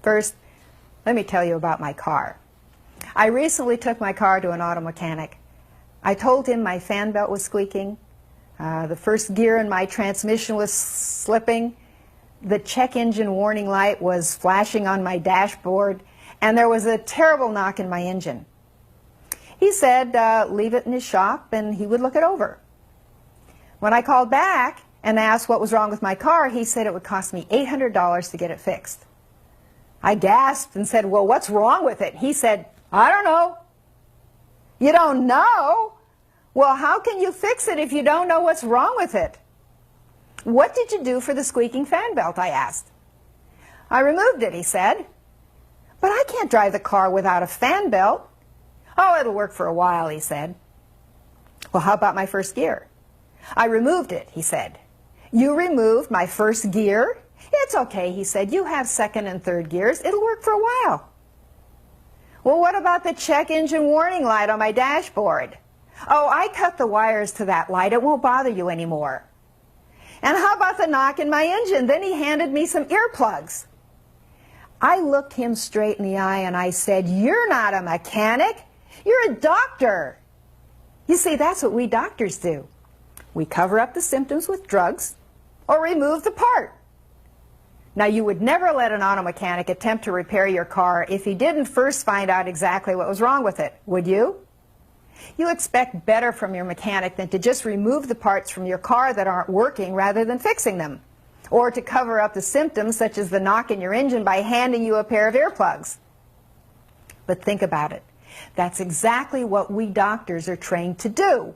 First, let me tell you about my car. I recently took my car to an auto mechanic. I told him my fan belt was squeaking, the first gear in my transmission was slipping, the check engine warning light was flashing on my dashboard, and there was a terrible knock in my engine. He said leave it in his shop and he would look it over. When I called back and asked what was wrong with my car, he said it would cost me $800 to get it fixed. I gasped and said, well, what's wrong with it? He said, I don't know. You don't know? Well, how can you fix it if you don't know what's wrong with it? What did you do for the squeaking fan belt? I asked. I removed it, he said. But I can't drive the car without a fan belt. Oh, it'll work for a while, he said. Well, how about my first gear? I removed it, he said. You removed my first gear? It's okay, he said. You have second and third gears. It'll work for a while. Well, what about the check engine warning light on my dashboard? Oh, I cut the wires to that light. It won't bother you anymore. And how about the knock in my engine? Then he handed me some earplugs. I looked him straight in the eye and I said, you're not a mechanic. You're a doctor. You see, that's what we doctors do. We cover up the symptoms with drugs or remove the part. Now, you would never let an auto mechanic attempt to repair your car if he didn't first find out exactly what was wrong with it, would you? You expect better from your mechanic than to just remove the parts from your car that aren't working rather than fixing them, or to cover up the symptoms such as the knock in your engine by handing you a pair of earplugs. But think about it. That's exactly what we doctors are trained to do.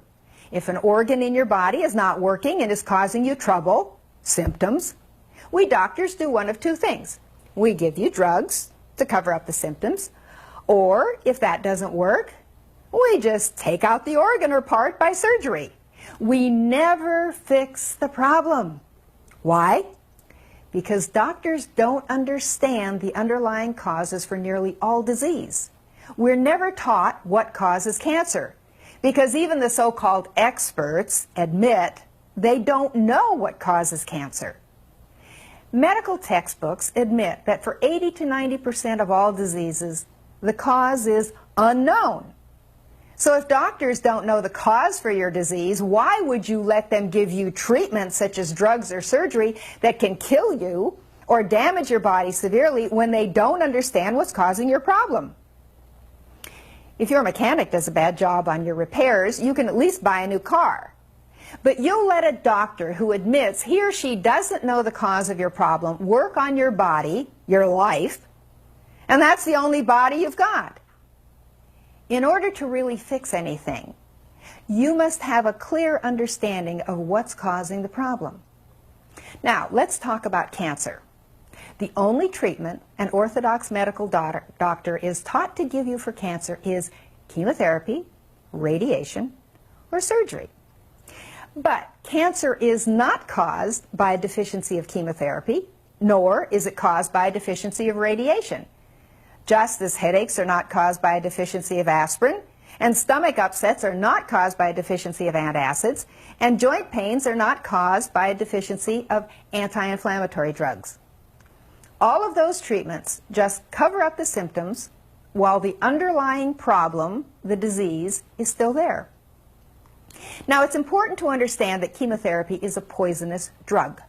If an organ in your body is not working and is causing you trouble, symptoms, we doctors do one of two things. We give you drugs to cover up the symptoms, or if that doesn't work, we just take out the organ or part by surgery. We never fix the problem. Why? Because doctors don't understand the underlying causes for nearly all disease. We're never taught what causes cancer, because even the so-called experts admit they don't know what causes cancer. Medical textbooks admit that for 80 to 90% of all diseases, the cause is unknown. So if doctors don't know the cause for your disease, why would you let them give you treatments such as drugs or surgery that can kill you or damage your body severely when they don't understand what's causing your problem? If your mechanic does a bad job on your repairs, you can at least buy a new car. But you'll let a doctor who admits he or she doesn't know the cause of your problem work on your body, your life, and that's the only body you've got. In order to really fix anything, you must have a clear understanding of what's causing the problem. Now, let's talk about cancer. The only treatment an orthodox medical doctor is taught to give you for cancer is chemotherapy, radiation, or surgery. But cancer is not caused by a deficiency of chemotherapy, nor is it caused by a deficiency of radiation. Just as headaches are not caused by a deficiency of aspirin, and stomach upsets are not caused by a deficiency of antacids, and joint pains are not caused by a deficiency of anti-inflammatory drugs. All of those treatments just cover up the symptoms while the underlying problem, the disease, is still there. Now, it's important to understand that chemotherapy is a poisonous drug.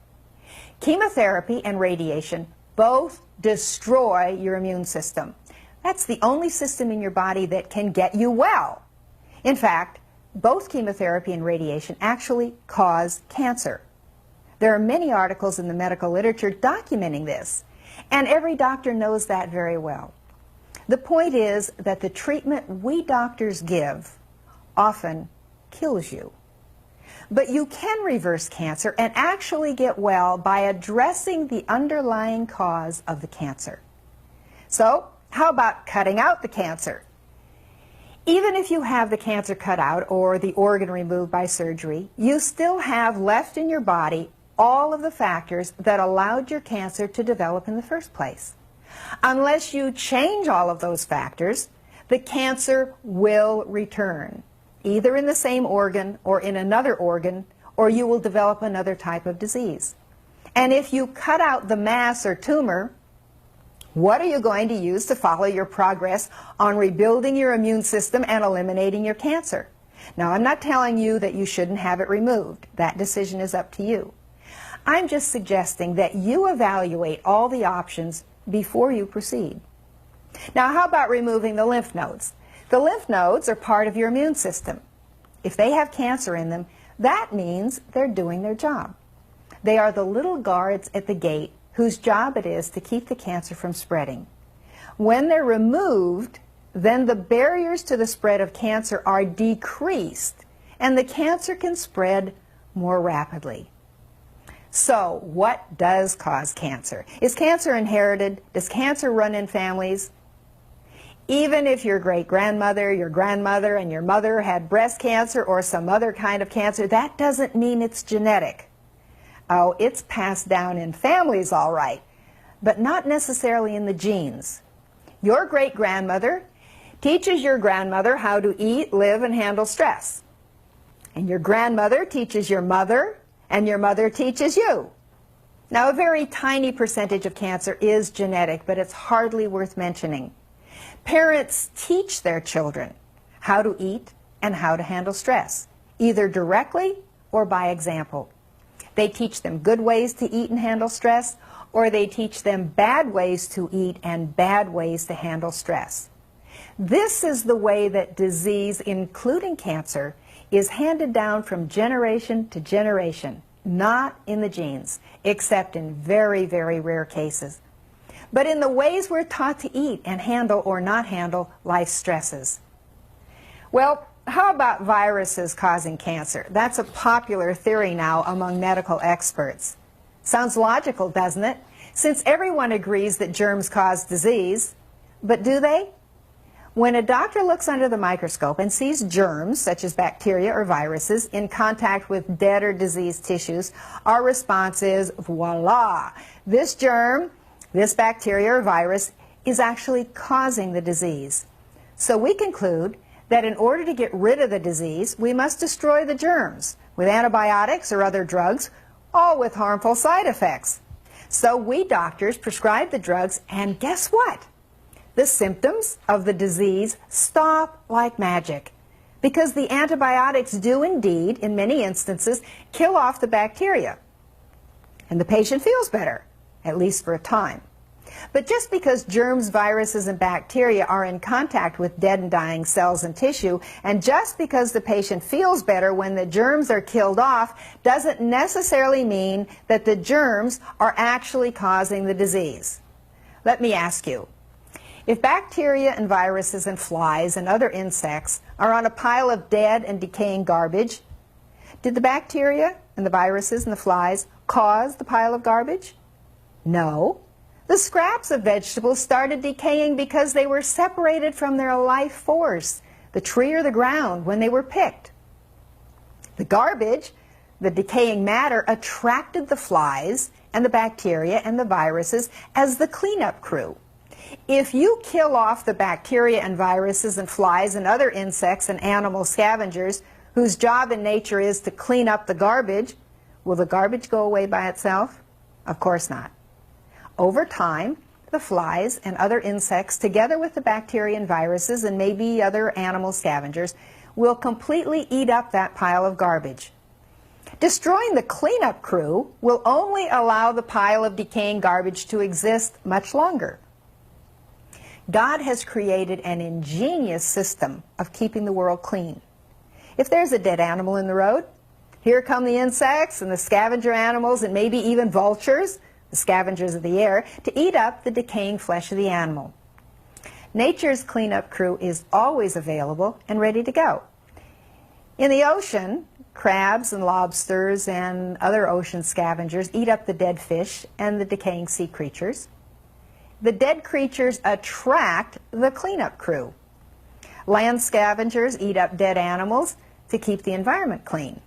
Chemotherapy and radiation both destroy your immune system. That's the only system in your body that can get you well. In fact, both chemotherapy and radiation actually cause cancer. There are many articles in the medical literature documenting this, and every doctor knows that very well. The point is that the treatment we doctors give often kills you. But you can reverse cancer and actually get well by addressing the underlying cause of the cancer. So, how about cutting out the cancer? Even if you have the cancer cut out or the organ removed by surgery, you still have left in your body all of the factors that allowed your cancer to develop in the first place. Unless you change all of those factors, the cancer will return, either in the same organ or in another organ, or you will develop another type of disease. And if you cut out the mass or tumor, What are you going to use to follow your progress on rebuilding your immune system and eliminating your cancer? Now, I'm not telling you that you shouldn't have it removed. That decision is up to you. I'm just suggesting that you evaluate all the options before you proceed. Now, how about removing the lymph nodes? The lymph nodes are part of your immune system. If they have cancer in them, that means they're doing their job. They are the little guards at the gate whose job it is to keep the cancer from spreading. When they're removed, then the barriers to the spread of cancer are decreased, and the cancer can spread more rapidly. So, what does cause cancer? Is cancer inherited? Does cancer run in families? Even if your great-grandmother, your grandmother, and your mother had breast cancer or some other kind of cancer, that doesn't mean it's genetic. Oh, it's passed down in families, all right, but not necessarily in the genes. Your great-grandmother teaches your grandmother how to eat, live, and handle stress. And your grandmother teaches your mother, and your mother teaches you. Now, a very tiny percentage of cancer is genetic, but it's hardly worth mentioning. Parents teach their children how to eat and how to handle stress, either directly or by example. They teach them good ways to eat and handle stress, or they teach them bad ways to eat and bad ways to handle stress. This is the way that disease, including cancer, is handed down from generation to generation, not in the genes, except in very, very rare cases, but in the ways we're taught to eat and handle or not handle life's stresses. Well, how about viruses causing cancer? That's a popular theory now among medical experts. Sounds logical, doesn't it? Since everyone agrees that germs cause disease, but do they? When a doctor looks under the microscope and sees germs, such as bacteria or viruses, in contact with dead or diseased tissues, our response is, voila, this germ, this bacteria or virus, is actually causing the disease. So we conclude that in order to get rid of the disease, we must destroy the germs with antibiotics or other drugs, all with harmful side effects. So we doctors prescribe the drugs, and guess what? The symptoms of the disease stop like magic, because the antibiotics do indeed, in many instances, kill off the bacteria. And the patient feels better, at least for a time. But just because germs, viruses, and bacteria are in contact with dead and dying cells and tissue, and just because the patient feels better when the germs are killed off, doesn't necessarily mean that the germs are actually causing the disease. Let me ask you, if bacteria and viruses and flies and other insects are on a pile of dead and decaying garbage, did the bacteria and the viruses and the flies cause the pile of garbage? No. The scraps of vegetables started decaying because they were separated from their life force, the tree or the ground, when they were picked. The garbage, the decaying matter, attracted the flies and the bacteria and the viruses as the cleanup crew. If you kill off the bacteria and viruses and flies and other insects and animal scavengers whose job in nature is to clean up the garbage, will the garbage go away by itself? Of course not. Over time, the flies and other insects, together with the bacteria and viruses and maybe other animal scavengers, will completely eat up that pile of garbage. Destroying the cleanup crew will only allow the pile of decaying garbage to exist much longer. God has created an ingenious system of keeping the world clean. If there's a dead animal in the road, here come the insects and the scavenger animals and maybe even vultures, the scavengers of the air, to eat up the decaying flesh of the animal. Nature's cleanup crew is always available and ready to go. In the ocean, crabs and lobsters and other ocean scavengers eat up the dead fish and the decaying sea creatures. The dead creatures attract the cleanup crew. Land scavengers eat up dead animals to keep the environment clean.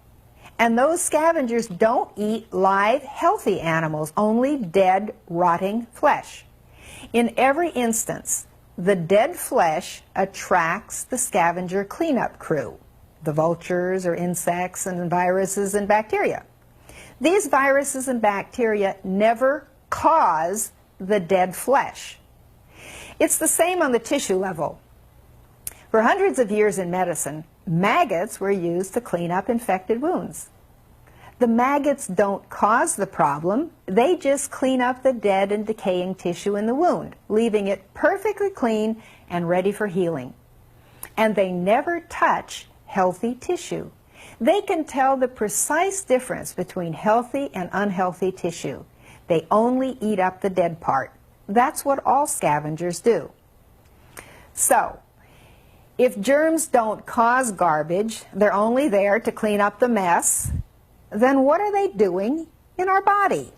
And those scavengers don't eat live, healthy animals, only dead, rotting flesh. In every instance, the dead flesh attracts the scavenger cleanup crew, the vultures or insects and viruses and bacteria. These viruses and bacteria never cause the dead flesh. It's the same on the tissue level. For hundreds of years in medicine, maggots were used to clean up infected wounds. The maggots don't cause the problem, they just clean up the dead and decaying tissue in the wound, leaving it perfectly clean and ready for healing. And they never touch healthy tissue. They can tell the precise difference between healthy and unhealthy tissue. They only eat up the dead part. That's what all scavengers do. So, if germs don't cause garbage, they're only there to clean up the mess, then what are they doing in our body?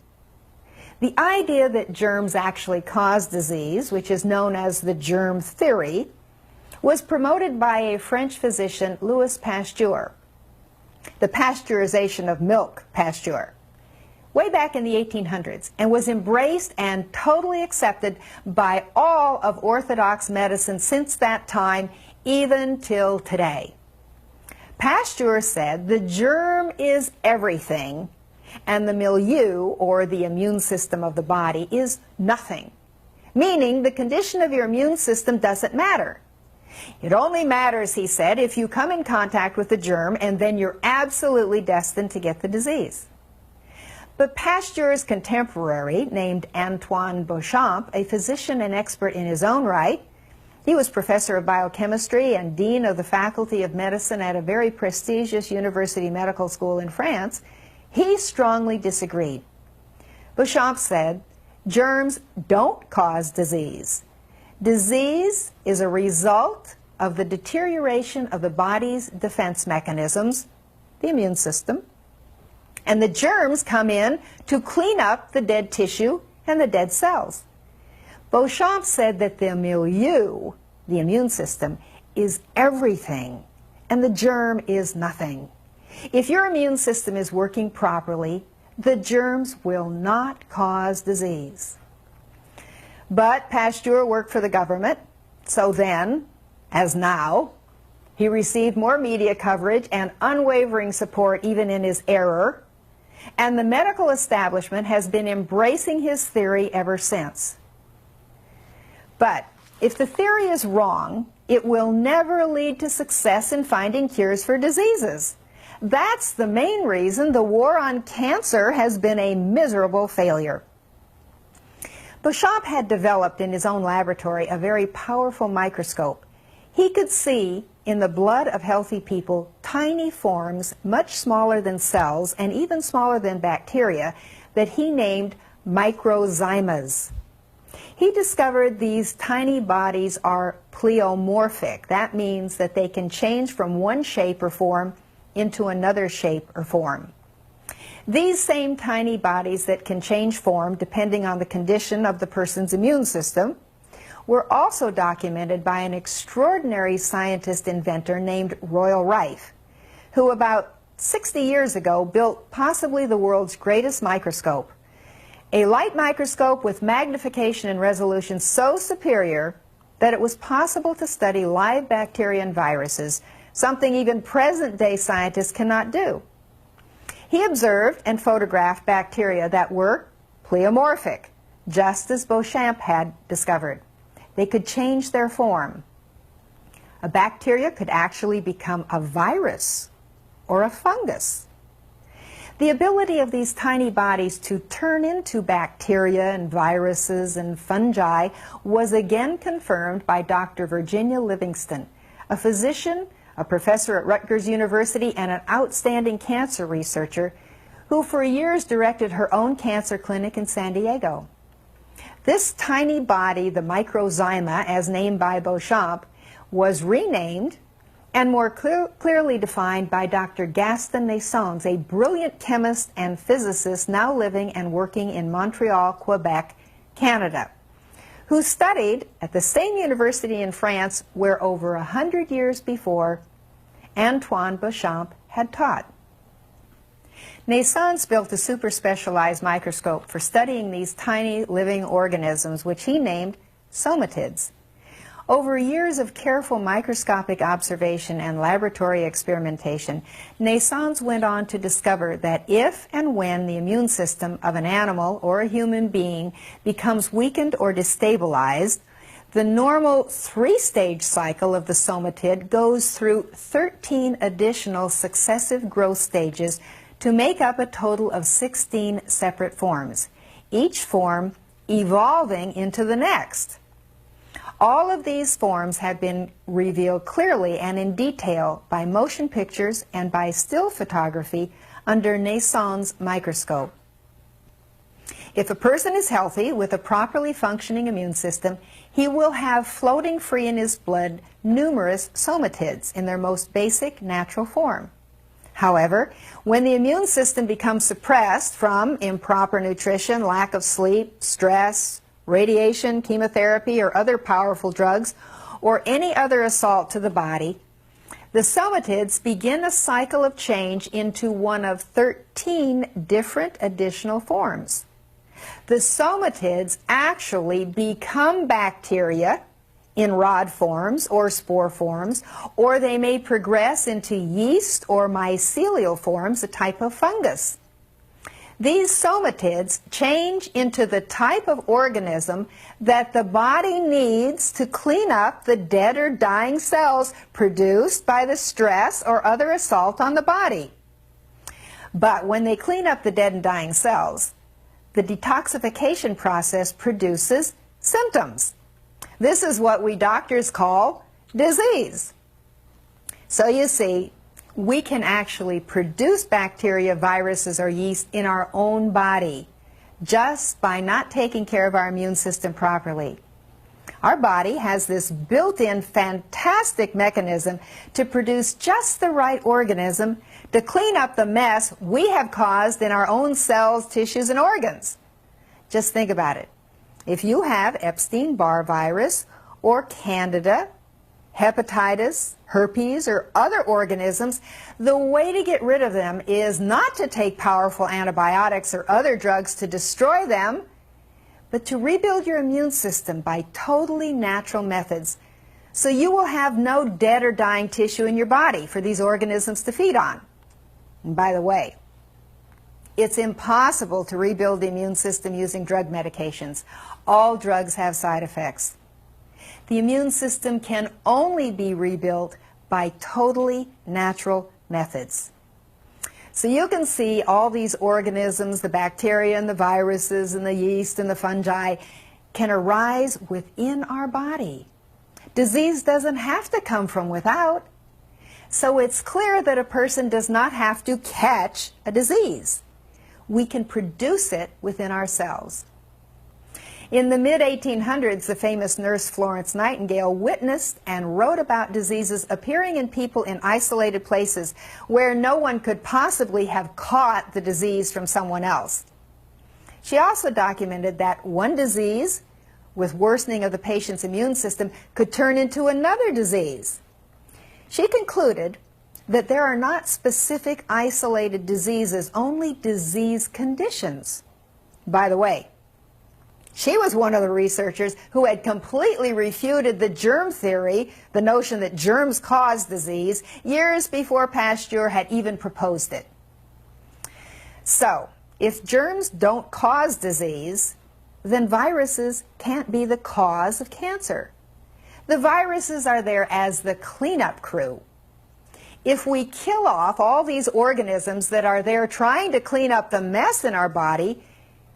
The idea that germs actually cause disease, which is known as the germ theory, was promoted by a French physician, Louis Pasteur, the pasteurization of milk, Pasteur, way back in the 1800s, and was embraced and totally accepted by all of orthodox medicine since that time, even till today. Pasteur said the germ is everything, and the milieu, or the immune system of the body, is nothing. Meaning the condition of your immune system doesn't matter. It only matters, he said, if you come in contact with the germ, and then you're absolutely destined to get the disease. But Pasteur's contemporary, named Antoine Béchamp, a physician and expert in his own right, he was professor of biochemistry and dean of the Faculty of Medicine at a very prestigious university medical school in France. He strongly disagreed. Béchamp said, germs don't cause disease. Disease is a result of the deterioration of the body's defense mechanisms, the immune system, and the germs come in to clean up the dead tissue and the dead cells. Béchamp said that the milieu, the immune system, is everything, and the germ is nothing. If your immune system is working properly, the germs will not cause disease. But Pasteur worked for the government, so then, as now, he received more media coverage and unwavering support even in his error, and the medical establishment has been embracing his theory ever since. But if the theory is wrong, it will never lead to success in finding cures for diseases. That's the main reason the war on cancer has been a miserable failure. Béchamp had developed in his own laboratory a very powerful microscope. He could see in the blood of healthy people tiny forms much smaller than cells and even smaller than bacteria that he named microzymas. He discovered these tiny bodies are pleomorphic. That means that they can change from one shape or form into another shape or form. These same tiny bodies that can change form depending on the condition of the person's immune system were also documented by an extraordinary scientist-inventor named Royal Rife, who about 60 years ago built possibly the world's greatest microscope. A light microscope with magnification and resolution so superior that it was possible to study live bacteria and viruses, something even present-day scientists cannot do. He observed and photographed bacteria that were pleomorphic, just as Béchamp had discovered. They could change their form. A bacteria could actually become a virus or a fungus. The ability of these tiny bodies to turn into bacteria and viruses and fungi was again confirmed by Dr. Virginia Livingston, a physician, a professor at Rutgers University, and an outstanding cancer researcher who for years directed her own cancer clinic in San Diego. This tiny body, the microzyma, as named by Béchamp, was renamed and more clearly defined by Dr. Gaston Naissons, a brilliant chemist and physicist now living and working in Montreal, Quebec, Canada, who studied at the same university in France where over 100 years before Antoine Béchamp had taught. Naissons built a super specialized microscope for studying these tiny living organisms, which he named somatids. Over years of careful microscopic observation and laboratory experimentation, Naissons went on to discover that if and when the immune system of an animal or a human being becomes weakened or destabilized, The normal 3-stage cycle of the somatid goes through 13 additional successive growth stages to make up a total of 16 separate forms, each form evolving into the next. All of these forms have been revealed clearly and in detail by motion pictures and by still photography under Nasson's microscope. If a person is healthy with a properly functioning immune system, he will have floating free in his blood numerous somatids in their most basic natural form. However, when the immune system becomes suppressed from improper nutrition, lack of sleep, stress, radiation, chemotherapy, or other powerful drugs, or any other assault to the body, the somatids begin a cycle of change into one of 13 different additional forms. The somatids actually become bacteria in rod forms or spore forms, or they may progress into yeast or mycelial forms, a type of fungus. These somatids change into the type of organism that the body needs to clean up the dead or dying cells produced by the stress or other assault on the body. But when they clean up the dead and dying cells, the detoxification process produces symptoms. This is what we doctors call disease. So you see, we can actually produce bacteria, viruses, or yeast in our own body just by not taking care of our immune system properly. Our body has this built-in fantastic mechanism to produce just the right organism to clean up the mess we have caused in our own cells, tissues, and organs. Just think about it. If you have Epstein-Barr virus or Candida, hepatitis, herpes, or other organisms, the way to get rid of them is not to take powerful antibiotics or other drugs to destroy them, but to rebuild your immune system by totally natural methods, so you will have no dead or dying tissue in your body for these organisms to feed on. And by the way, it's impossible to rebuild the immune system using drug medications. All drugs have side effects. The immune system can only be rebuilt by totally natural methods. So you can see all these organisms, the bacteria and the viruses and the yeast and the fungi, can arise within our body. Disease doesn't have to come from without. So it's clear that a person does not have to catch a disease. We can produce it within ourselves. In the mid-1800s, the famous nurse Florence Nightingale witnessed and wrote about diseases appearing in people in isolated places where no one could possibly have caught the disease from someone else. She also documented that one disease, with worsening of the patient's immune system, could turn into another disease. She concluded that there are not specific isolated diseases, only disease conditions. By the way, she was one of the researchers who had completely refuted the germ theory, the notion that germs cause disease, years before Pasteur had even proposed it. So, if germs don't cause disease, then viruses can't be the cause of cancer. The viruses are there as the cleanup crew. If we kill off all these organisms that are there trying to clean up the mess in our body,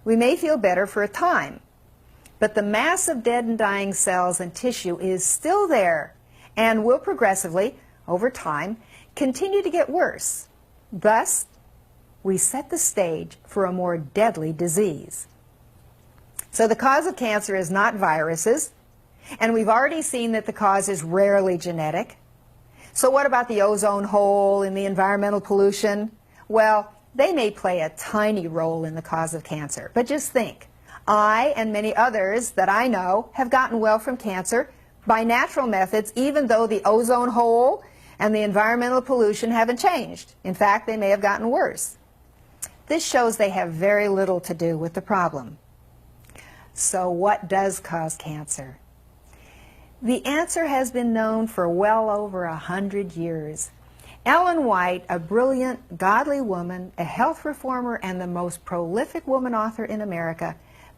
we may feel better for a time. But the mass of dead and dying cells and tissue is still there and will progressively, over time, continue to get worse. Thus, we set the stage for a more deadly disease. So the cause of cancer is not viruses, and we've already seen that the cause is rarely genetic. So what about the ozone hole and the environmental pollution? Well, they may play a tiny role in the cause of cancer, but just think. I and many others that I know have gotten well from cancer by natural methods, even though the ozone hole and the environmental pollution haven't changed. In fact, they may have gotten worse. This shows they have very little to do with the problem. So what does cause cancer? The answer has been known for well over 100 years. Ellen White, a brilliant, godly woman, a health reformer, and the most prolific woman author in America,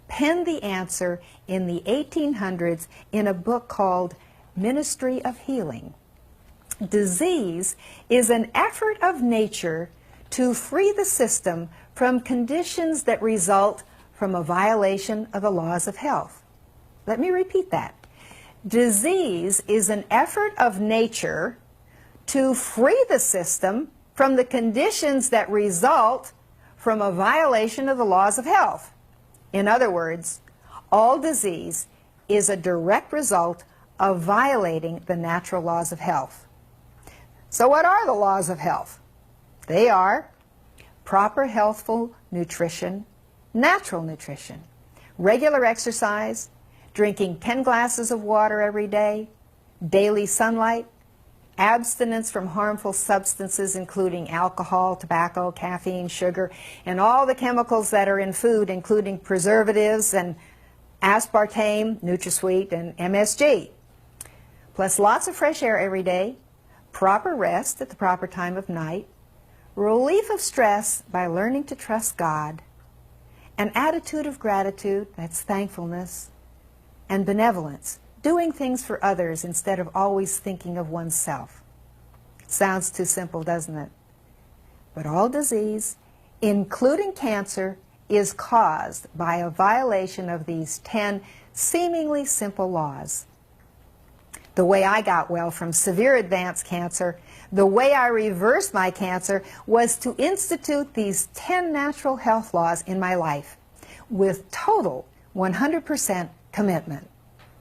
penned the answer in the 1800s in a book called Ministry of Healing. Disease is an effort of nature to free the system from conditions that result from a violation of the laws of health. Let me repeat that. Disease is an effort of nature to free the system from the conditions that result from a violation of the laws of health. In other words, all disease is a direct result of violating the natural laws of health. So what are the laws of health? They are proper healthful nutrition, natural nutrition, regular exercise, drinking 10 glasses of water every day, daily sunlight, abstinence from harmful substances including alcohol, tobacco, caffeine, sugar, and all the chemicals that are in food, including preservatives and aspartame, NutraSweet, and MSG. Plus lots of fresh air every day, proper rest at the proper time of night, relief of stress by learning to trust God, an attitude of gratitude, that's thankfulness, and benevolence, doing things for others instead of always thinking of oneself. Sounds too simple, doesn't it? But all disease, including cancer, is caused by a violation of these 10 seemingly simple laws. The way I got well from severe advanced cancer, the way I reversed my cancer, was to institute these 10 natural health laws in my life with total 100% commitment.